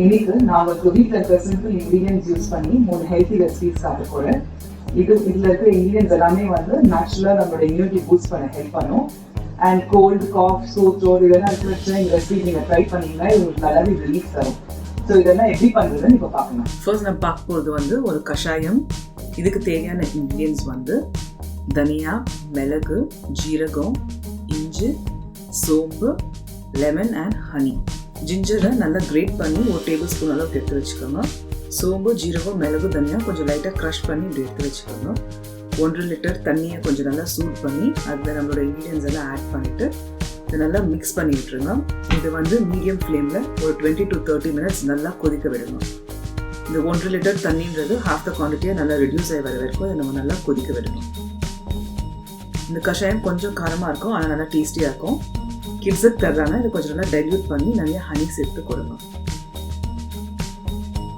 இன்னைக்கு நான் உங்களுக்கு வீட்டில் இருக்கிற சிம்பிள் இன்க்ரீடியன்ஸ் யூஸ் பண்ணி 3 ஹெல்த்தி ரெசிபிஸ் காட்ட போகிறேன். இதில் இருக்கிற இன்க்ரீடியன்ஸ் எல்லாமே வந்து நேச்சுரலாக நம்மளோட இம்யூனிட்டி பூஸ்ட் பண்ண ஹெல்ப் பண்ணும். And cold, cough, sore throat இதெல்லாம் இருக்கிற இந்த ரெசிபி நீங்கள் ட்ரை பண்ணிங்கன்னா உங்களுக்கு நல்லாவே ரிலீஃப் தரும். ஸோ இதெல்லாம் எப்படி பண்ணுறதுன்னு இப்போ பார்க்கணும். ஃபர்ஸ்ட் நம்ம பார்க்க போகிறது வந்து ஒரு கஷாயம். இதுக்கு தேவையான இன்க்ரீடியன்ஸ் வந்து தனியா, மிளகு, ஜீரகம், இஞ்சி, சோம்பு, லெமன் அண்ட் ஹனி. ஜிஞ்சரை நல்லா கிரேட் பண்ணி ஒரு டேபிள் ஸ்பூன் அளவுக்கு எடுத்து வச்சுக்கோங்க. சோம்பு, ஜீரகம், மிளகு, தனியா கொஞ்சம் லைட்டாக க்ரஷ் பண்ணி இப்படி எடுத்து வச்சுக்கோங்க. 1 லிட்டர் தண்ணியை கொஞ்சம் நல்லா சூட் பண்ணி அதில் நம்மளோட இன்க்ரீடியன்ஸ் எல்லாம் ஆட் பண்ணிவிட்டு இதை நல்லா மிக்ஸ் பண்ணி விட்டுருங்க. இது வந்து மீடியம் ஃப்ளேமில் ஒரு 20 to 30 minutes நல்லா கொதிக்க விடணும். இந்த 1 லிட்டர் தண்ணின்றது half the குவான்டிட்டியை நல்லா ரெடியூஸ் ஆகி வர வரைக்கும் இதை நம்ம நல்லா கொதிக்க விடணும். இந்த கஷாயம் கொஞ்சம் காரமாக இருக்கும், ஆனால் நல்லா டேஸ்டியாக இருக்கும். கிட்ஸுக்கு தர்றாங்க, இதை கொஞ்சம் நல்லா டைல்யூட் பண்ணி நிறைய ஹனி சேர்த்து கொடுக்கணும்.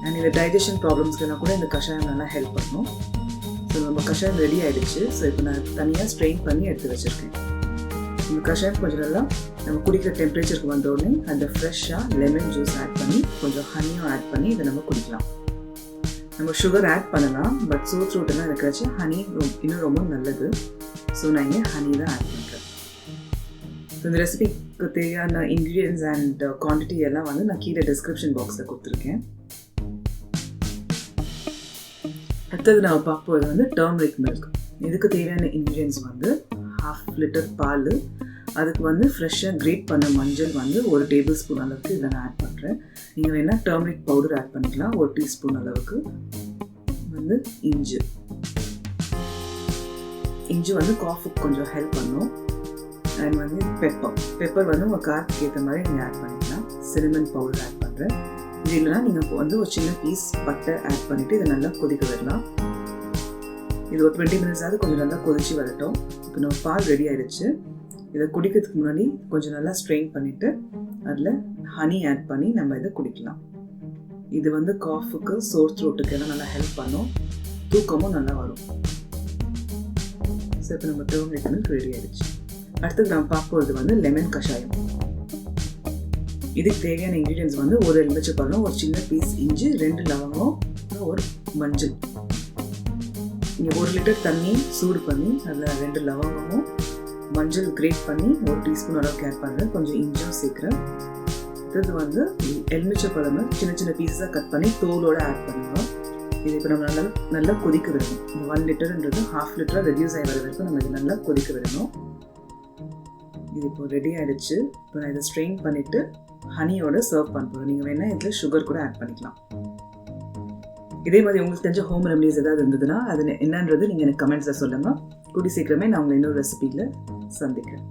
அண்ட் இந்த டைஜஷன் ப்ராப்ளம்ஸ்க்கெல்லாம் கூட இந்த கஷாயம் நல்லா ஹெல்ப் பண்ணும். ஸோ நம்ம கஷாயம் ரெடி ஆகிடுச்சு. ஸோ இப்போ நான் தனியாக ஸ்ட்ரெயின் பண்ணி எடுத்து வச்சுருக்கேன். இந்த கஷாயம் கொஞ்சம் நல்லா நம்ம குடிக்கிற டெம்பரேச்சருக்கு வந்தோடனே அந்த ஃப்ரெஷ்ஷாக லெமன் ஜூஸ் ஆட் பண்ணி கொஞ்சம் ஹனியும் ஆட் பண்ணி இதை நம்ம குடிக்கலாம். நம்ம சுகர் ஆட் பண்ணலாம், பட் சோர் த்ரோட்டெல்லாம் இருக்கிறச்சு ஹனி இன்னும் ரொம்ப நல்லது. ஸோ நான் இங்கே ஹனி தான் ஆட் பண்ணுறேன். ஸோ இந்த ரெசிபிக்கு தேவையான இன்க்ரீடியன்ஸ் அண்ட் குவான்டிட்டி எல்லாம் வந்து நான் கீழே டிஸ்கிரிப்ஷன் பாக்ஸில் கொடுத்துருக்கேன். அடுத்தது நம்ம பார்ப்பது வந்து டர்மரிக் மில்க். இதுக்கு தேவையான இன்க்ரீடியன்ஸ் வந்து 1/2 லிட்டர் பால், அதுக்கு வந்து ஃப்ரெஷ்ஷாக கிரேட் பண்ண மஞ்சள் வந்து 1 டேபிள் ஸ்பூன் அளவுக்கு இதில் நான் ஆட் பண்ணுறேன். நீங்கள் வேணால் டர்மரிக் பவுடர் ஆட் பண்ணிக்கலாம் 1 டீஸ்பூன் அளவுக்கு. வந்து இஞ்சி வந்து காஃபுக்கு கொஞ்சம் ஹெல்ப் பண்ணும். அண்ட் வந்து பெப்பர் வந்து உங்கள் காரத்துக்கு ஏற்ற மாதிரி நீங்கள் ஆட் பண்ணிக்கலாம். சினமன் பவுடர் ஆட் பண்ணுறேன். இது இல்லைனா நீங்கள் வந்து ஒரு சின்ன பீஸ் பட்டை ஆட் பண்ணிவிட்டு இதை நல்லா கொதிக்க விடலாம். இது ஒரு 20 minutes ஆகுது, கொஞ்சம் நல்லா கொதிச்சு வரட்டும். இப்போ நம்ம பால் ரெடி ஆகிடுச்சு. இதை குடிக்கிறதுக்கு முன்னாடி கொஞ்சம் நல்லா ஸ்ட்ரெயின் பண்ணிவிட்டு அதில் ஹனி ஆட் பண்ணி நம்ம இதை குடிக்கலாம். இது வந்து காஃபுக்கு, சோர் த்ரோட்டுக்கு எல்லாம் நல்லா ஹெல்ப் பண்ணும். தூக்கமும் நல்லா வரும். ஸோ இப்போ நம்ம டர்மரிக் மில்க் ரெடி ஆகிடுச்சு. அடுத்தது நம்ம பார்ப்பது வந்து லெமன் கஷாயம். இதுக்கு தேவையான இன்க்ரீடியன்ஸ் வந்து ஒரு எலுமிச்சை பழம், ஒரு சின்ன பீஸ் இஞ்சி, 2 லவங்கம், ஒரு மஞ்சள். இங்கே 1 லிட்டர் தண்ணி சூடு பண்ணி அதில் 2 லவங்கமும் மஞ்சள் கிரேட் பண்ணி 1 டீஸ்பூன் அளவுக்கு ஆட் பண்ணுறேன். கொஞ்சம் இஞ்சியும் சேர்க்குறேன். இது வந்து எலுமிச்சை பழமை சின்ன சின்ன பீஸாக கட் பண்ணி தோலோடு ஆட் பண்ணுவோம். இது இப்போ நம்ம நல்லா கொதிக்க விடணும். இந்த 1 லிட்டருன்றது 1/2 லிட்டராக ரெடியூஸ் ஆகி வர வரைக்கும் நம்ம இது நல்லா கொதிக்க விடணும். இது இப்போ ரெடி ஆகிடுச்சு. இப்போ நான் இதை ஸ்ட்ரெயின் பண்ணிவிட்டு ஹனியோட சர்வ் பண்ண போகிறேன். நீங்கள் வேணால் இதில் சுகர் கூட ஆட் பண்ணிக்கலாம். இதே மாதிரி உங்களுக்கு தெரிஞ்ச ஹோம் ரெமடிஸ் ஏதாவது இருந்ததுன்னா அது என்னன்றது நீங்கள் எனக்கு கமெண்ட்ஸில் சொல்லுங்கள். கூடி சீக்கிரமே நான் உங்களை இன்னொரு ரெசிபியில் சந்திக்கிறேன்.